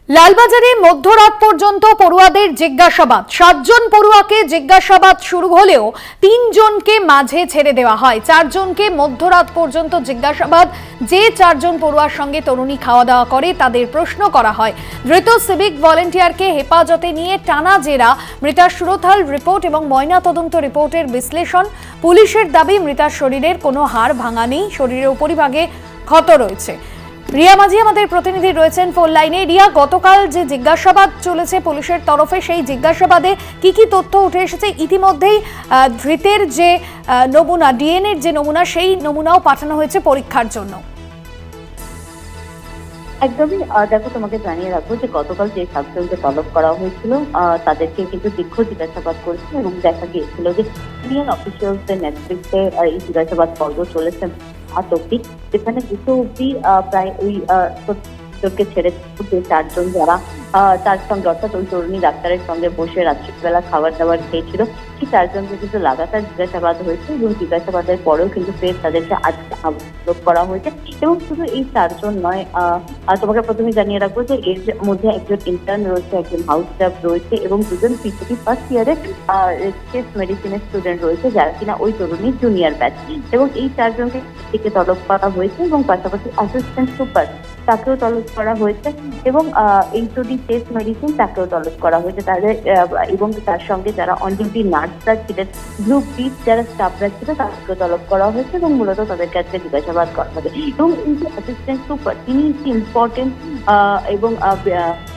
লালবাজারে মধ্যরাত পর্যন্ত পড়ুয়াদের জিজ্ঞাসাবাদ। 7 জন পড়ুয়াকে জিজ্ঞাসাবাদ শুরু হলেও 3 জনকে মাঝে ছেড়ে দেওয়া হয়। 4 জনকে মধ্যরাত পর্যন্ত জিজ্ঞাসাবাদ। যে 4 জন পড়ুয়ার সঙ্গে তরুণী খাওয়া দাওয়া করে তাদের প্রশ্ন করা হয়। ধৃত সিভিক ভলেন্টিয়ারকে হেফাজতে নিয়ে টানা জেরা। মৃতার সুরতহাল রিপোর্ট এবং ময়নাতদন্ত রিপোর্টের বিশ্লেষণ। পুলিশের দাবি মৃতার শরীরের কোনো হাড় ভাঙা নেই, শরীরের উপরিভাগে ক্ষত রয়েছে। রিয়া মাঝি আমাদের প্রতিনিধি রয়েছেন ফোন লাইনে। রিয়া, গতকাল যে জিজ্ঞাসাবাদ চলেছে পুলিশের তরফে, সেই জিজ্ঞাসাবাদে কি কি তথ্য উঠে এসেছে? ইতিমধ্যেই ধৃতের যে নমুনা, ডিএনএর যে নমুনা, সেই নমুনাও পাঠানো হয়েছে পরীক্ষার জন্য। একদমই। দেখো, তোমাকে জানিয়ে রাখবো যে গতকাল যে 7 জনকে তলব করা হয়েছিল তাদেরকে কিন্তু দীর্ঘ জিজ্ঞাসাবাদ করেছিল এবং দেখা গিয়েছিল যে ইউনিয়ন অফিসিয়ালসদের নেতৃত্বে এই জিজ্ঞাসাবাদ পর্ব চলেছে আজ অব্দি, যেখানে দুটো অব্দি প্রায় ওই জনকে ছেড়ে 4 জন যারা তার সঙ্গে অর্থাৎ ওই তরুণী ডাক্তারের সঙ্গে বসে রাত্রিবেলা খাবার দাবার খেয়েছিল, সেই 4 জনকে কিন্তু লাগাতার জিজ্ঞাসাবাদ হয়েছে এবং জিজ্ঞাসাবাদের পরেও কিন্তু ফের তাদেরকে আজকে আটক করা হয়েছে। এবং শুধু এই 4 জন নয়, তোমাকে প্রথমে জানিয়ে রাখবো যে এর মধ্যে একজন ইন্টার্ন রয়েছে, একজন হাউস স্টাফ রয়েছে এবং 2 জন পিজিটি ফার্স্ট ইয়ারের চেস্ট মেডিসিনের স্টুডেন্ট রয়েছে, যারা কিনা ওই তরুণীর জুনিয়র ব্যাচ। এবং এই 4 জনকে থেকে তলব করা হয়েছে এবং পাশাপাশি অ্যাসিস্ট্যান্ট সুপার তাকেও তলব করা হয়েছে এবং এইচওডি টেস্ট মেডিসিন তাকেও তলব করা হয়েছে তাদের, এবং তার সঙ্গে যারা অন ডিউটি নার্সরা ছিলেন, গ্রুপ বি যারা স্টাফরা ছিল তাদেরকেও তলব করা হয়েছে এবং মূলত তাদেরকে আজকে জিজ্ঞাসাবাদ করা হবে। এবং এই যে অ্যাসিস্ট্যান্ট সুপার, তিনি একটি ইম্পর্টেন্ট এবং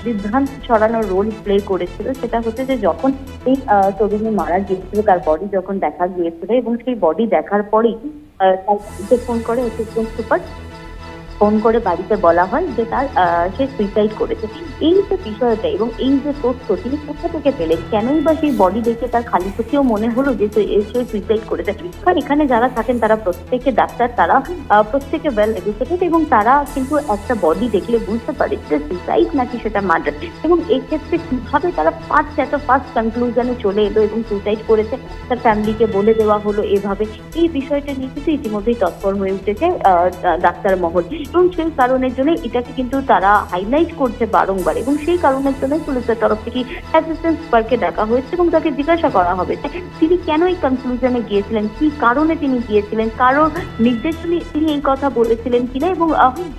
বিভ্রান্ত ছড়ানোর রোল প্লে করেছিল। সেটা হচ্ছে যে যখন এই তরুণী মারা গিয়েছিল, তার বডি যখন দেখা গিয়েছিল এবং সেই বডি দেখার পরেই তার ফোন করে অ্যাসিস্ট্যান্ট সুপার, ফোন করে বাড়িতে বলা হয় যে তার সে সুইসাইড করেছে। এই যে বিষয়টা এবং এই যে তথ্য তিনি কোথা থেকে পেলেন, কেনই বা সেই বডি দেখে তার খালি চোখেও মনে হলো যে সে সুইসাইড করেছে? কারণ এখানে যারা থাকেন তারা প্রত্যেকে ডাক্তার, তারা প্রত্যেকে ওয়েল এডুকেটেড এবং তারা কিন্তু একটা বডি দেখলে বুঝতে পারে যে সুইসাইড নাকি সেটা মার্ডার। এবং এই ক্ষেত্রে কিভাবে তারা ফার্স্ট কনক্লুশনে চলে এলো এবং সুইসাইড করেছে, তার ফ্যামিলিকে বলে দেওয়া হলো এভাবে। এই বিষয়টা নিয়ে কিন্তু ইতিমধ্যেই তৎপর হয়ে উঠেছে ডাক্তার মহল এবং সেই কারণের জন্য এটাকে কিন্তু তারা হাইলাইট করছে বারংবার এবং সেই কারণের জন্য পুলিশের তরফ থেকে অ্যাসিস্ট্যান্ট সুপারকে ডাকা হয়েছে এবং তাকে জিজ্ঞাসা করা হবে যে তিনি কেন এই কনক্লুশনে গিয়েছিলেন, কি কারণে তিনি গিয়েছিলেন, কারোর নির্দেশনে তিনি এই কথা বলেছিলেন কিনা এবং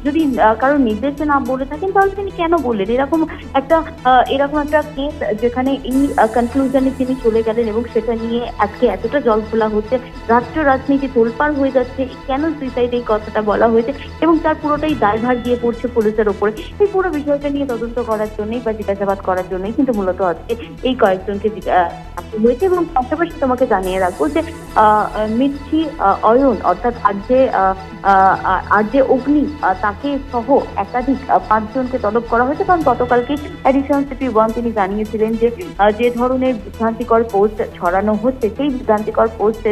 যদি কারোর নির্দেশে না বলে থাকেন তাহলে তিনি কেন বললেন। এরকম একটা কেস যেখানে এই কনক্লুশনে তিনি চলে গেলেন এবং সেটা নিয়ে আজকে এতটা জল খোলা হচ্ছে, রাষ্ট্র রাজনীতি তোলপাড় হয়ে যাচ্ছে। কেন সুইসাইড এই কথাটা বলা হয়েছে এবং তার পুরোটাই দায়ভার গিয়ে পড়ছে পুলিশের ওপরে। এই পুরো বিষয়টা নিয়ে তদন্ত করার জন্যই বা জিজ্ঞাসাবাদ করার জন্যই কিন্তু মূলত আজকে এই কয়েকজনকে হয়েছে। এবং পাশাপাশি তোমাকে জানিয়ে রাখবো যে মির্চি অয়ন অর্থাৎ আর যে অগ্নি, তাকে সহ একাধিক 5 জনকে তলব করা হয়েছে। কারণ গতকালকে অ্যাডিশনাল সিপি 1 তিনি জানিয়েছিলেন যে ধরনের বিভ্রান্তিকর পোস্ট ছড়ানো হচ্ছে, সেই বিভ্রান্তিকর পোস্ট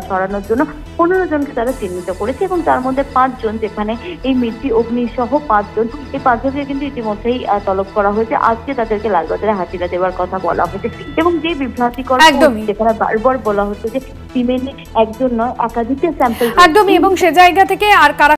ছড়ানোর জন্য 15 জনকে তারা চিহ্নিত করেছে এবং তার মধ্যে 5 জন, যেখানে এই মির্চি অগ্নি সহ 5 জন, এই 5 জনকে কিন্তু ইতিমধ্যেই তলব করা হয়েছে। আজকে তাদেরকে লালবাজারে হাজিরা দেওয়ার কথা বলা হয়েছে। এবং যে বিভ্রান্তিকর যেখানে বারবার বলা হচ্ছে যে সিমেন্টে একজন নয় একাধিক স্যাম্পল, একদমই, এবং সে জায়গা থেকে আর কারা